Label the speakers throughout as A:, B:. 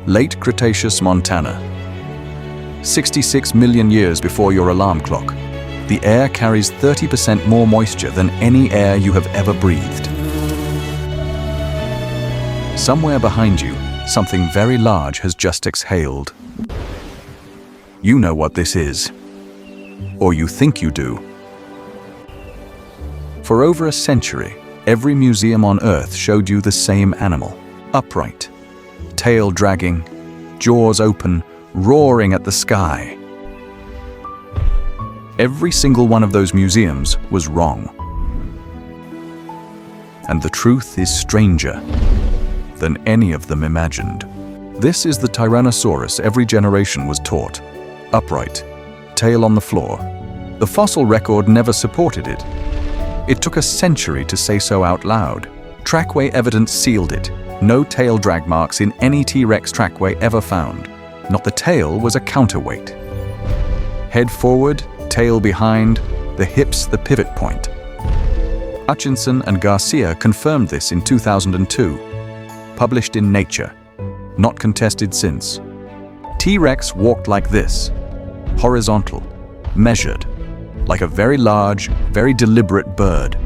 A: Late Cretaceous Montana. 66 million years before your alarm clock, the air carries 30% more moisture than any air you have ever breathed. Somewhere behind you, something very large has just exhaled. You know what this is. Or you think you do. For over a century, every museum on Earth showed you the same animal, upright, tail dragging, jaws open, roaring at the sky. Every single one of those museums was wrong. And the truth is stranger than any of them imagined. This is the Tyrannosaurus every generation was taught. Upright, tail on the floor. The fossil record never supported it. It took a century to say so out loud. Trackway evidence sealed it. No tail drag marks in any T-Rex trackway ever found. Not the tail was a counterweight. Head forward, tail behind, the hips the pivot point. Hutchinson and Garcia confirmed this in 2002. Published in Nature. Not contested since. T-Rex walked like this. Horizontal, measured, like a very large, very deliberate bird.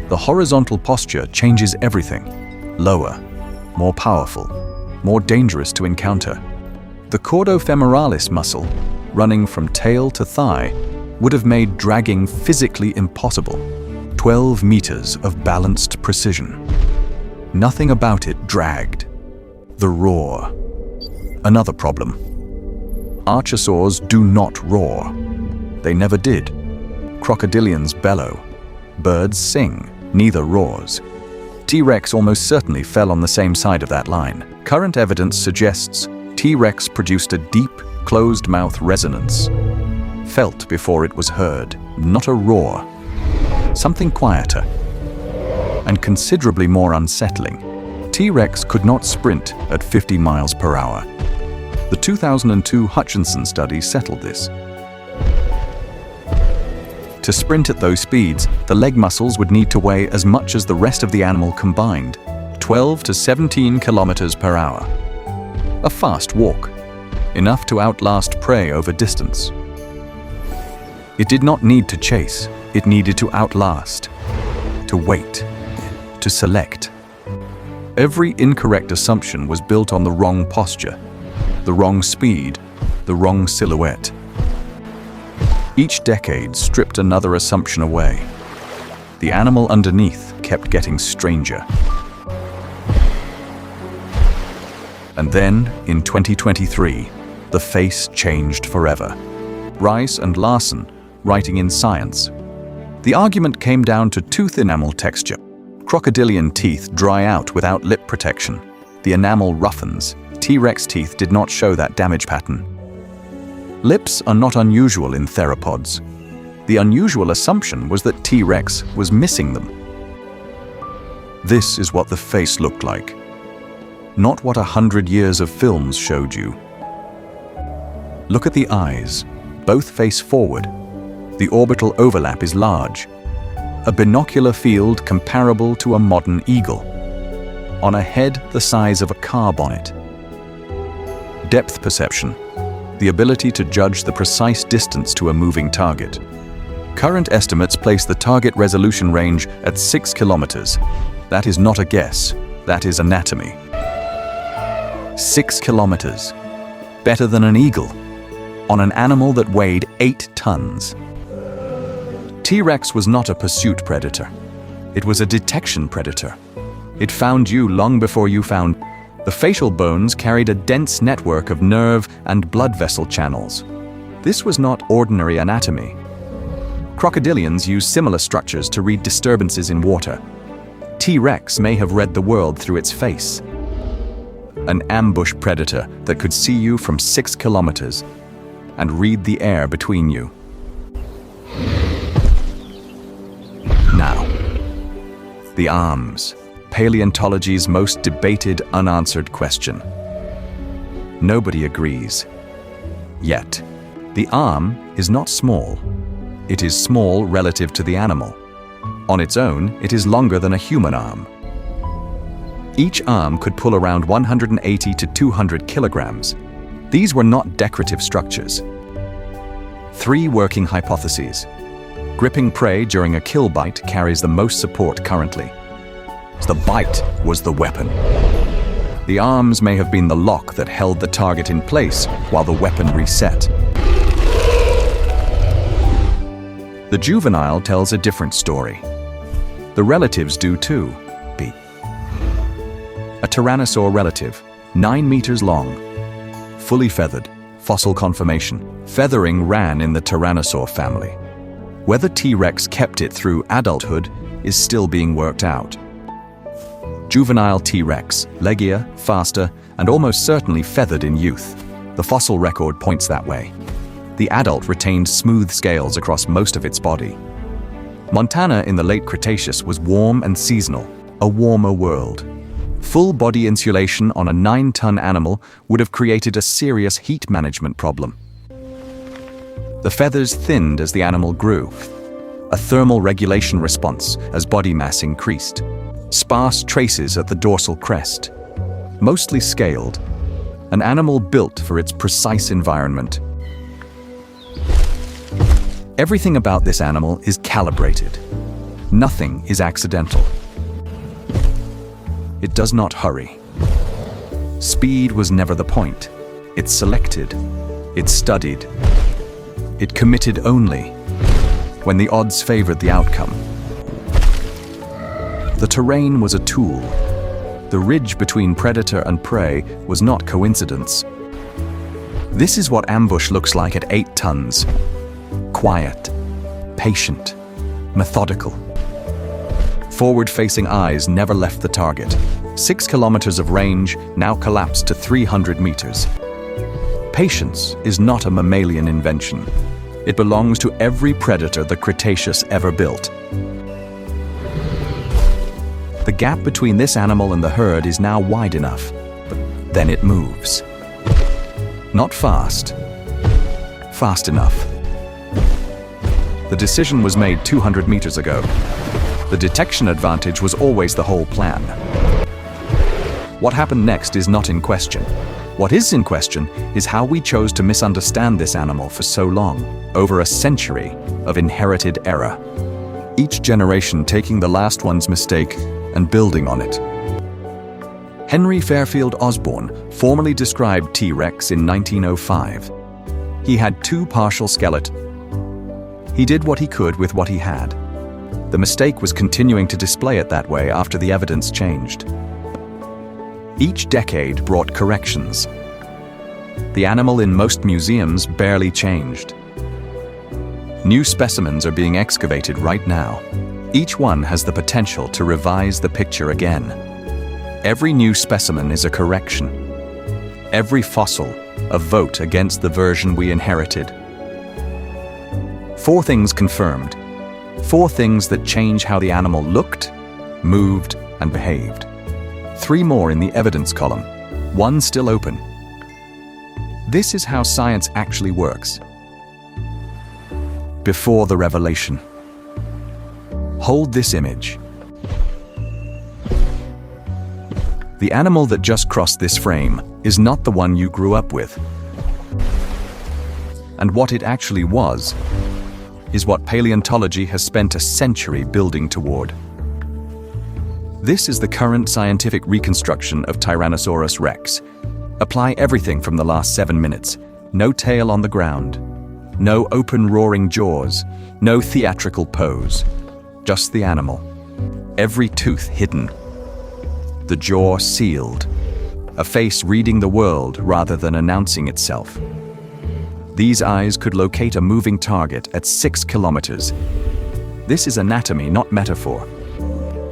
A: The horizontal posture changes everything. Lower, more powerful, more dangerous to encounter. The cordofemoralis muscle, running from tail to thigh, would have made dragging physically impossible. 12 meters of balanced precision. Nothing about it dragged. The roar. Another problem. Archosaurs do not roar. They never did. Crocodilians bellow. Birds sing. Neither roars. T-Rex almost certainly fell on the same side of that line. Current evidence suggests T-Rex produced a deep, closed-mouth resonance. Felt before it was heard, not a roar. Something quieter. And considerably more unsettling. T-Rex could not sprint at 50 miles per hour. The 2002 Hutchinson study settled this. To sprint at those speeds, the leg muscles would need to weigh as much as the rest of the animal combined, 12 to 17 kilometers per hour. A fast walk, enough to outlast prey over distance. It did not need to chase, it needed to outlast, to wait, to select. Every incorrect assumption was built on the wrong posture, the wrong speed, the wrong silhouette. Each decade stripped another assumption away. The animal underneath kept getting stranger. And then, in 2023, the face changed forever. Rice and Larson, writing in Science. The argument came down to tooth enamel texture. Crocodilian teeth dry out without lip protection. The enamel roughens. T-Rex teeth did not show that damage pattern. Lips are not unusual in theropods. The unusual assumption was that T-Rex was missing them. This is what the face looked like. Not what 100 years of films showed you. Look at the eyes. Both face forward. The orbital overlap is large. A binocular field comparable to a modern eagle. On a head the size of a car bonnet. Depth perception. The ability to judge the precise distance to a moving target. Current estimates place the target resolution range at 6 kilometers. That is not a guess. That is anatomy. 6 kilometers. Better than an eagle. On an animal that weighed 8 tons. T-Rex was not a pursuit predator. It was a detection predator. It found you long before you found. The facial bones carried a dense network of nerve and blood vessel channels. This was not ordinary anatomy. Crocodilians use similar structures to read disturbances in water. T-Rex may have read the world through its face. An ambush predator that could see you from 6 kilometers and read the air between you. Now, the arms. Paleontology's most debated, unanswered question. Nobody agrees. Yet, the arm is not small. It is small relative to the animal. On its own, it is longer than a human arm. Each arm could pull around 180 to 200 kilograms. These were not decorative structures. 3 working hypotheses. Gripping prey during a kill bite carries the most support currently. The bite was the weapon. The arms may have been the lock that held the target in place while the weapon reset. The juvenile tells a different story. The relatives do too. B. A Tyrannosaur relative, 9 meters long, fully feathered, fossil conformation. Feathering ran in the Tyrannosaur family. Whether T-Rex kept it through adulthood is still being worked out. Juvenile T-Rex, leggier, faster, and almost certainly feathered in youth. The fossil record points that way. The adult retained smooth scales across most of its body. Montana in the late Cretaceous was warm and seasonal, a warmer world. Full body insulation on a 9-ton animal would have created a serious heat management problem. The feathers thinned as the animal grew, a thermal regulation response as body mass increased. Sparse traces at the dorsal crest. Mostly scaled, an animal built for its precise environment. Everything about this animal is calibrated. Nothing is accidental. It does not hurry. Speed was never the point. It selected. It studied. It committed only when the odds favored the outcome. The terrain was a tool. The ridge between predator and prey was not coincidence. This is what ambush looks like at 8 tons. Quiet, patient, methodical. Forward-facing eyes never left the target. 6 kilometers of range now collapsed to 300 meters. Patience is not a mammalian invention. It belongs to every predator the Cretaceous ever built. The gap between this animal and the herd is now wide enough, but then it moves. Not fast. Fast enough. The decision was made 200 meters ago. The detection advantage was always the whole plan. What happened next is not in question. What is in question is how we chose to misunderstand this animal for so long, over a century of inherited error. Each generation taking the last one's mistake and building on it. Henry Fairfield Osborn formally described T-Rex in 1905. He had 2 partial skeletons. He did what he could with what he had. The mistake was continuing to display it that way after the evidence changed. Each decade brought corrections. The animal in most museums barely changed. New specimens are being excavated right now. Each one has the potential to revise the picture again. Every new specimen is a correction. Every fossil, a vote against the version we inherited. 4 things confirmed. 4 things that change how the animal looked, moved, and behaved. 3 more in the evidence column. 1 still open. This is how science actually works. Before the revelation. Hold this image. The animal that just crossed this frame is not the one you grew up with. And what it actually was is what paleontology has spent a century building toward. This is the current scientific reconstruction of Tyrannosaurus rex. Apply everything from the last 7 minutes. No tail on the ground. No open roaring jaws. No theatrical pose. Just the animal. Every tooth hidden. The jaw sealed. A face reading the world rather than announcing itself. These eyes could locate a moving target at 6 kilometers. This is anatomy, not metaphor.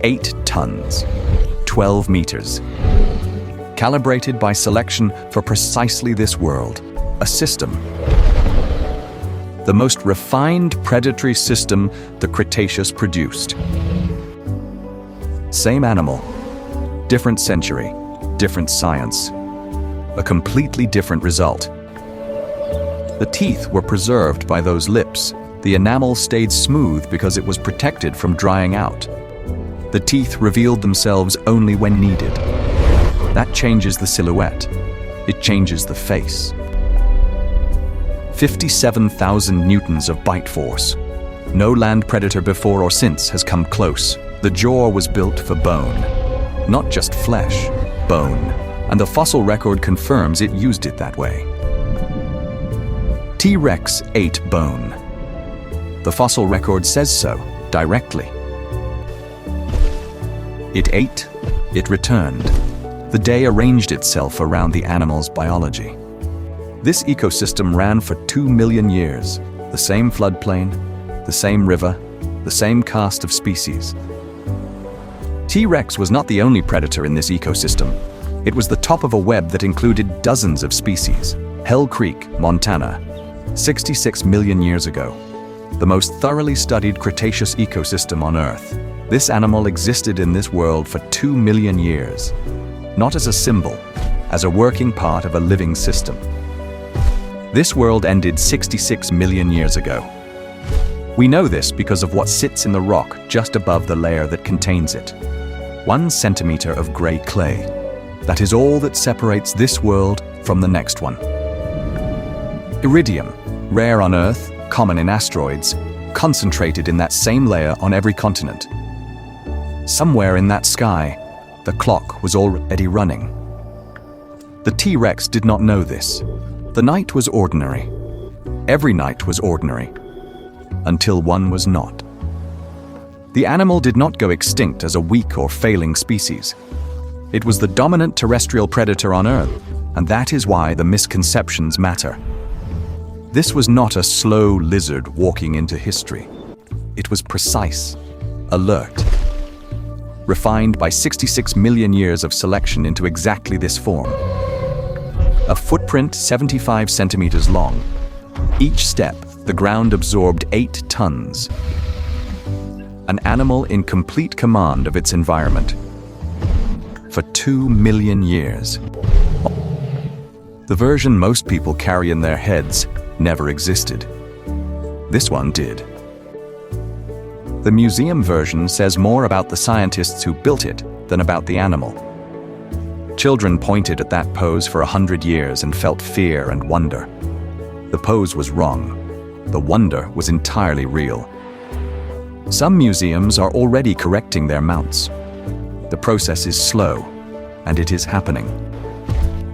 A: 8 tons, 12 meters. Calibrated by selection for precisely this world, a system. The most refined predatory system the Cretaceous produced. Same animal, different century, different science. A completely different result. The teeth were preserved by those lips. The enamel stayed smooth because it was protected from drying out. The teeth revealed themselves only when needed. That changes the silhouette. It changes the face. 57,000 newtons of bite force. No land predator before or since has come close. The jaw was built for bone. Not just flesh, bone. And the fossil record confirms it used it that way. T-Rex ate bone. The fossil record says so, directly. It ate, it returned. The day arranged itself around the animal's biology. This ecosystem ran for 2 million years. The same floodplain, the same river, the same cast of species. T-Rex was not the only predator in this ecosystem. It was the top of a web that included dozens of species. Hell Creek, Montana, 66 million years ago. The most thoroughly studied Cretaceous ecosystem on Earth. This animal existed in this world for 2 million years. Not as a symbol, as a working part of a living system. This world ended 66 million years ago. We know this because of what sits in the rock just above the layer that contains it. 1 centimeter of gray clay. That is all that separates this world from the next one. Iridium, rare on Earth, common in asteroids, concentrated in that same layer on every continent. Somewhere in that sky, the clock was already running. The T-Rex did not know this. The night was ordinary. Every night was ordinary. Until one was not. The animal did not go extinct as a weak or failing species. It was the dominant terrestrial predator on Earth, and that is why the misconceptions matter. This was not a slow lizard walking into history. It was precise, alert, refined by 66 million years of selection into exactly this form. A footprint 75 centimeters long. Each step, the ground absorbed 8 tons. An animal in complete command of its environment. For 2 million years. The version most people carry in their heads never existed. This one did. The museum version says more about the scientists who built it than about the animal. Children pointed at that pose for 100 years and felt fear and wonder. The pose was wrong. The wonder was entirely real. Some museums are already correcting their mounts. The process is slow, and it is happening.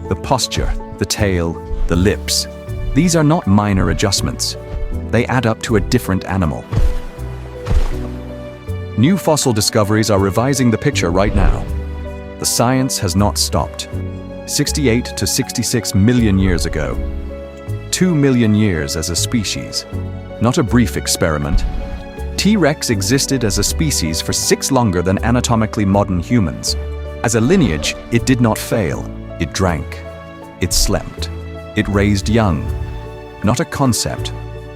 A: The posture, the tail, the lips, these are not minor adjustments. They add up to a different animal. New fossil discoveries are revising the picture right now. The science has not stopped. 68 to 66 million years ago. 2 million years as a species. Not a brief experiment. T-Rex existed as a species for 6 longer than anatomically modern humans. As a lineage, it did not fail. It drank. It slept. It raised young. Not a concept,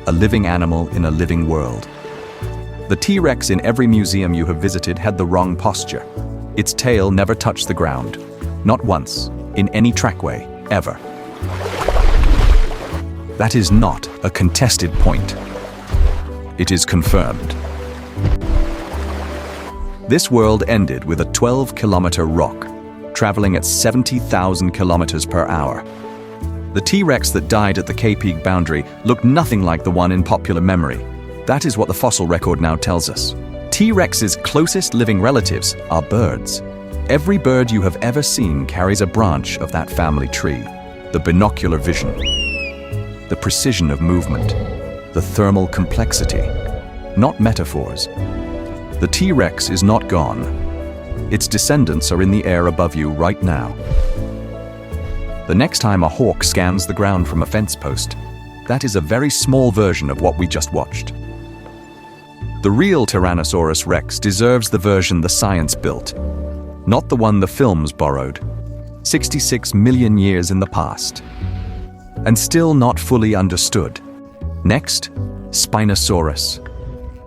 A: a living animal in a living world. The T-Rex in every museum you have visited had the wrong posture. Its tail never touched the ground. Not once, in any trackway, ever. That is not a contested point. It is confirmed. This world ended with a 12-kilometer rock, traveling at 70,000 kilometers per hour. The T-Rex that died at the K-Peak boundary looked nothing like the one in popular memory. That is what the fossil record now tells us. T-Rex's closest living relatives are birds. Every bird you have ever seen carries a branch of that family tree. The binocular vision, the precision of movement, the thermal complexity, not metaphors. The T-Rex is not gone. Its descendants are in the air above you right now. The next time a hawk scans the ground from a fence post, that is a very small version of what we just watched. The real Tyrannosaurus Rex deserves the version the science built, not the one the films borrowed. 66 million years in the past. And still not fully understood. Next, Spinosaurus,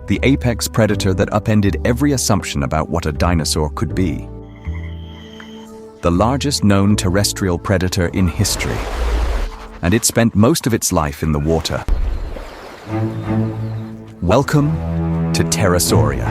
A: the apex predator that upended every assumption about what a dinosaur could be. The largest known terrestrial predator in history, and it spent most of its life in the water. Welcome to Terrasauria.